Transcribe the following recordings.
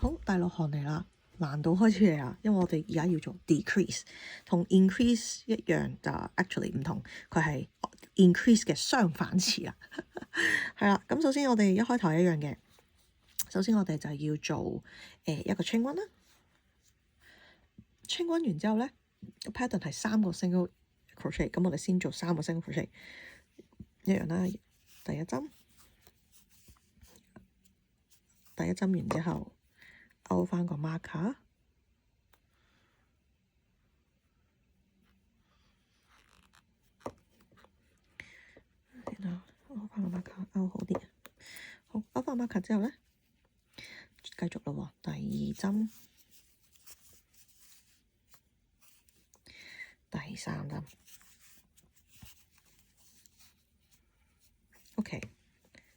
好，第6行嚟啦，難度開始嚟啦，因為我哋而家要做 decrease，同 increase 一樣就 actually 唔同，佢係 increase 嘅相反詞啦。係啦，咁首先我哋一開頭一樣嘅，首先我哋就要做一個 chain one 啦。chain one 完之後咧，個 pattern 係3個 single crochet，咁我哋先做3個 single crochet，一樣啦。第一針完之後，勾翻個 marker， 勾翻個 marker 勾好啲。好，勾翻 marker 之後咧，繼續咯喎，第2針、第3針。OK，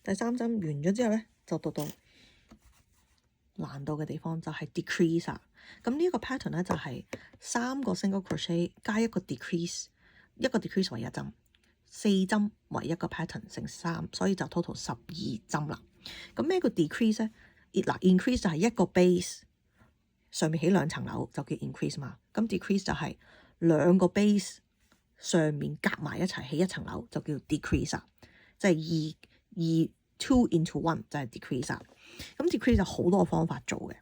第3針完咗之後咧，就到難度嘅地方，就係 decrease 啊。咁呢一個 pattern 咧就係3個 single crochet 加一個 decrease， 一個 decrease 為1針，4針為一個 pattern 乘3，所以就 total 12針啦。咁咩叫 decrease 咧？嗱 increase 就係一個 base 上面起2層樓就叫 increase 嘛。咁 decrease 就係2個 base 上面夾埋一齊起1層樓就叫 decrease 啊，即係2 into 1就係 decrease 啊。咁 decrease 有好多方法做嘅。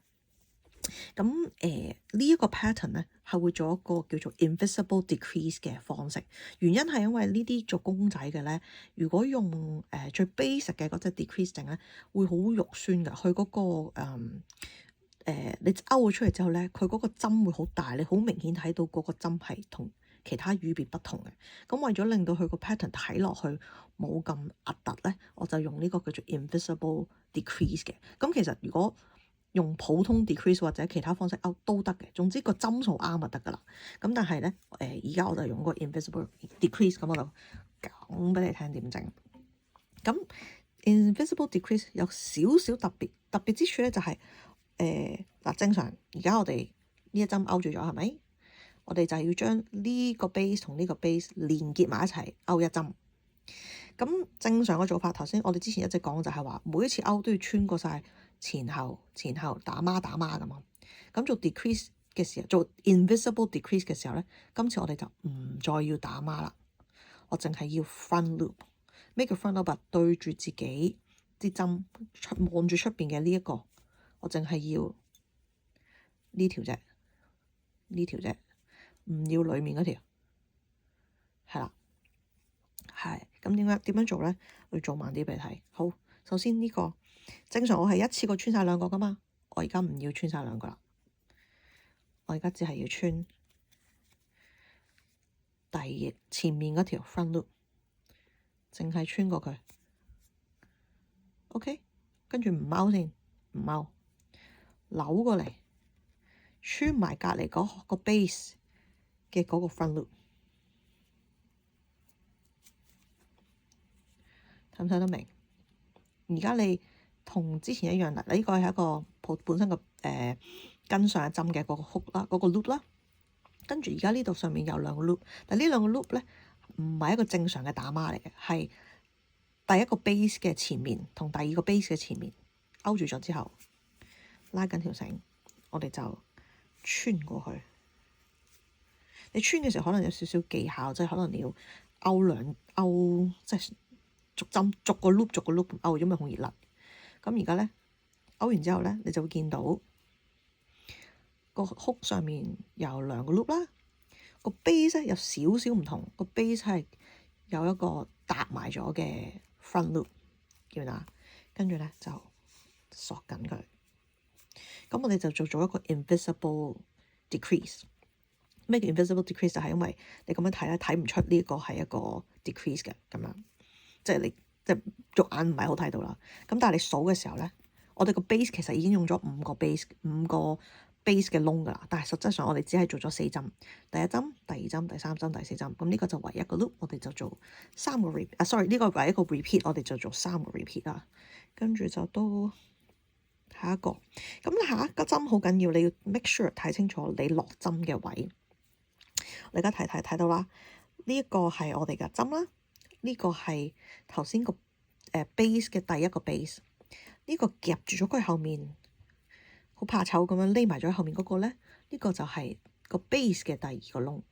咁呢一個 pattern 咧係會做一個叫做 invisible decrease 嘅方式。原因係因為呢啲做公仔嘅咧，如果用最 basic 嘅嗰隻 decrease 整咧，會好肉酸㗎。佢嗰個你勾咗出嚟之後咧，佢嗰個針會好大，你好明顯睇到嗰個針係同其他與別不同嘅。咁為咗令到佢個 pattern 睇落去冇咁核突咧，我就用呢個叫做 invisible decrease 嘅。咁其實如果用普通 decrease 或者其他方式勾都得嘅，總之個針數啱就得噶啦。咁但係咧而家我就用個 invisible decrease，咁我就講俾你聽點整。咁 invisible decrease 有少少特別之處咧，就係嗱正常而家我哋呢一針勾住咗係咪？我哋就係要將呢個 base 同呢個 base 連結埋一齊勾一針。咁正常嘅做法，頭先我哋之前一直講就係話，每一次勾都要穿過晒前後打孖咁啊。咁做 decrease 嘅時候，做 invisible decrease 嘅時候咧，今次我哋就唔再要打孖啦，我淨係要 front loop。咩叫 front loop？對住自己啲針望住出邊嘅呢一個，我淨係要呢條啫，唔要裡面嗰條，係啦，係。咁點樣做咧？我要做慢啲俾你睇。好，首先呢個正常我係一次過穿晒2個噶嘛，我而家唔要穿晒2個啦，我而家只係要穿前面嗰條 front loop， 淨係穿過佢。OK， 跟住唔勾先，唔勾，扭過嚟穿埋隔離嗰個 base 嘅嗰個 front loop。睇唔睇得明？而家你同之前一樣啦，呢個係一個本身個跟上一針嘅嗰個 hook 啦，嗰個 loop 啦。跟住而家呢度上面有2個 loop，但呢2個 loop 咧唔係一個正常嘅打孖嚟嘅，係第一個 base 嘅前面同第二個 base 嘅前面勾住咗之後，拉緊條繩，我哋就穿過去。你穿嘅時候可能有少少技巧，即係可能你要勾，即係逐個 loop 勾，因為好易甩。咁而家咧勾完之後咧，你就會見到個 hook 上面有2個 loop 啦。個 base 咧有少少唔同，個 base 係有一個搭埋咗嘅 front loop， 見唔見啊？跟住咧就索緊佢。咁我哋就做一個 invisible decrease。咩叫 invisible decrease？ 就係因為你咁樣睇咧，睇唔出呢個係一個 decrease 嘅咁樣，即係你肉眼唔係好睇到啦。咁但係你數嘅時候咧，我哋個 base 其實已經用咗5個 base 嘅窿噶啦，但係實質上我哋只係做咗4針，第一針、第2針、第3針、第4針。咁呢個就為一個 loop，我哋就做3個 repeat。sorry， 呢個為一個 repeat，我哋就做3個 repeat 啦。跟住就到下一個。咁下一個針好緊要，你要 make sure 睇清楚你落針嘅位。你而家睇到啦，呢一個係我哋嘅針啦，呢個係頭先個base 嘅第一個 base， 呢個夾住咗佢後面好怕醜咁樣匿埋咗喺後面嗰個咧，呢個就係個 base 嘅第二個窿。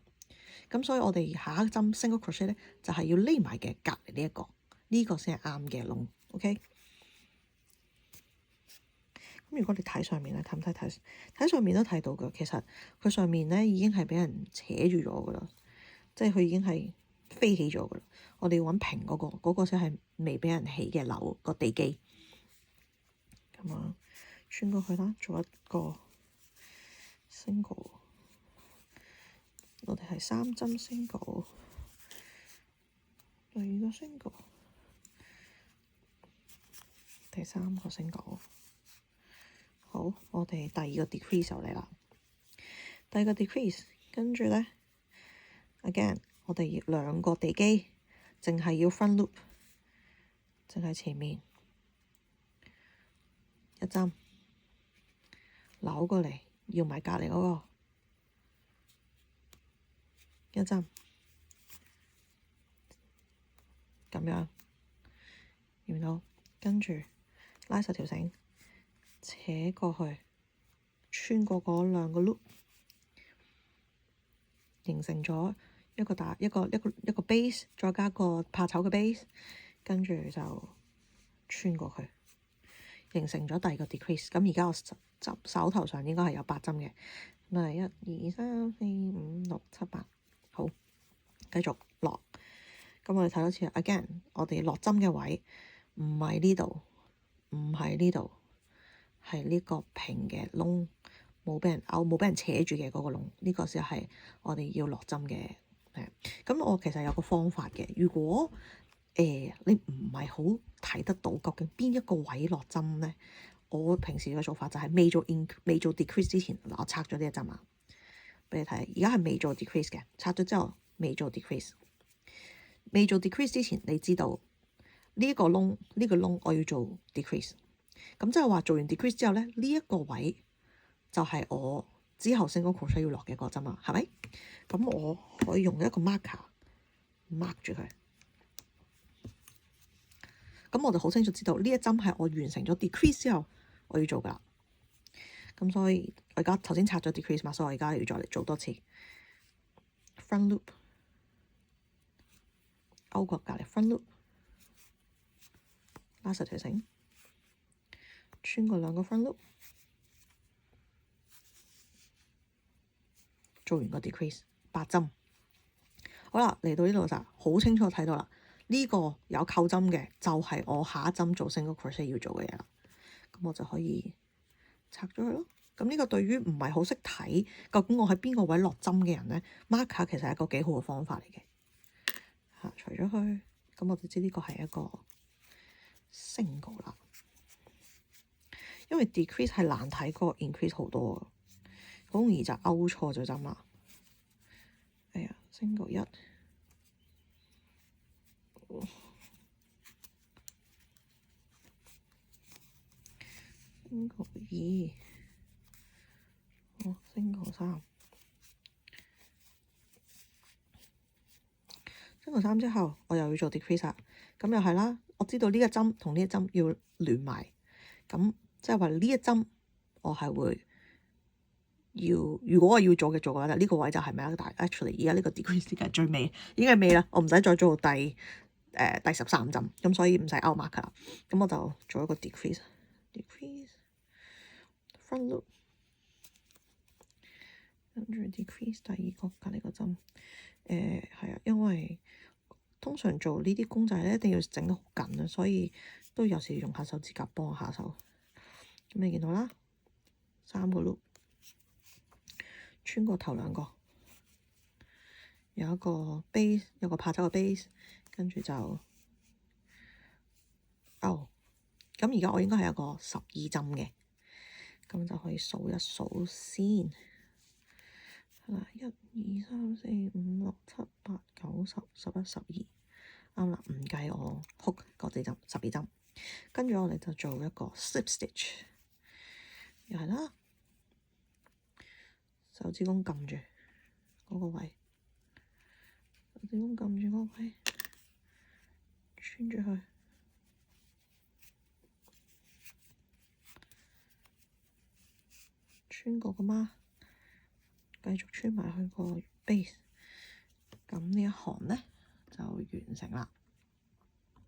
咁所以我哋下一針 single crochet 咧，就係要匿埋嘅隔離呢一個，呢個先係啱嘅窿。OK。咁如果你睇上面咧，睇唔睇上面都睇到嘅。其實佢上面咧已經係俾人扯住咗噶啦，即係佢已經係飛起咗噶啦。我哋要揾平嗰個先係未俾人起嘅樓個地基。咁啊，穿過去啦，做一個 single。我哋係3針 single， 第二個 single， 第三個 single。好，我哋第二個 decrease 就嚟啦。第二個 decrease， 跟住咧 again， 我哋兩個地基，淨係要 front loop， 淨係前面一針，扭過嚟，要埋隔離嗰個一針，咁樣，見到？跟住拉實條繩，扯過去，穿過嗰兩個 loop， 形成咗一個base， 再加個怕醜嘅 base， 跟住就穿過去，形成咗第二個 decrease。咁而家我手頭上應該係有8針嘅，咁係1、2、3、4、5、6、7、8。好，繼續落。咁我哋睇多次 again， 我哋落針嘅位唔係呢度，唔係呢度，係呢個平嘅窿，冇俾人勾，冇俾人扯住嘅嗰個窿，呢個先係我哋要落針嘅。咁我其實有個方法嘅，如果你唔係好睇得到究竟邊一個位落針咧，我平時嘅做法就係未做 decrease 之前，我拆咗呢一針啊，俾你睇。而家係未做 decrease 嘅，拆咗之後未做 decrease。未做 decrease 之前，你知道呢個窿我要做 decrease。咁即係話做完 decrease 之後咧，呢一個位就係我之後 single crochet 要落嘅個針啊，係咪？咁我可以用一個 marker mark 住佢。咁我就好清楚知道呢一針係我完成咗 decrease 之後我要做噶啦。咁所以我而家頭先拆咗 decrease 嘛，所以我而家要再嚟做多次 front loop， 勾過隔離 front loop， 拉實條繩，穿過兩個 front loop， 做完個 decrease 8針。好啦，嚟到呢度就好清楚睇到啦。呢個有扣針嘅就係我下一針做 single crochet 要做嘅嘢啦。咁我就可以拆咗佢咯。咁呢個對於唔係好識睇究竟我喺邊個位落針嘅人咧，marker 其實係一個幾好嘅方法嚟嘅。除咗佢，咁我就知呢個係一個 single 啦。因為 decrease 係難睇過 increase 好多啊，好容易就勾錯咗針啦。哎呀 ，single 1。single 2，single 3，single 3之後，我又要做 decrease 啦。咁又係啦，我知道呢一針同呢一針要連埋，咁即係話呢一針我係會要，如果我要做嘅話，呢個位就係咪啊？但係 actually 而家呢個 decrease 係最尾，已經係尾啦，我唔使再做到第13針，咁所以唔使 out mark 啦。咁我就做一個 decrease front loop， 跟住 decrease 第二個隔離個針。係啊，因為通常做呢啲公仔咧，一定要整得好緊啊，所以都有時用下手指甲幫我下手。咁你見到啦，3個 loop， 穿過頭兩個，有一個 base， 有個怕醜嘅 base， 跟住就咁而家我應該係有個12針嘅，咁就可以數一數先。1、2、3、4、5、6、7、8、9、10、11、12，啱啦，唔計我 hook 嗰幾針，12針。跟住我哋就做一個 slip stitch， 又係啦，手指公撳住嗰個位，手指公撳住嗰個位，穿住佢。穿過噶嘛，繼續穿埋去個 base，咁呢一行咧就完成啦。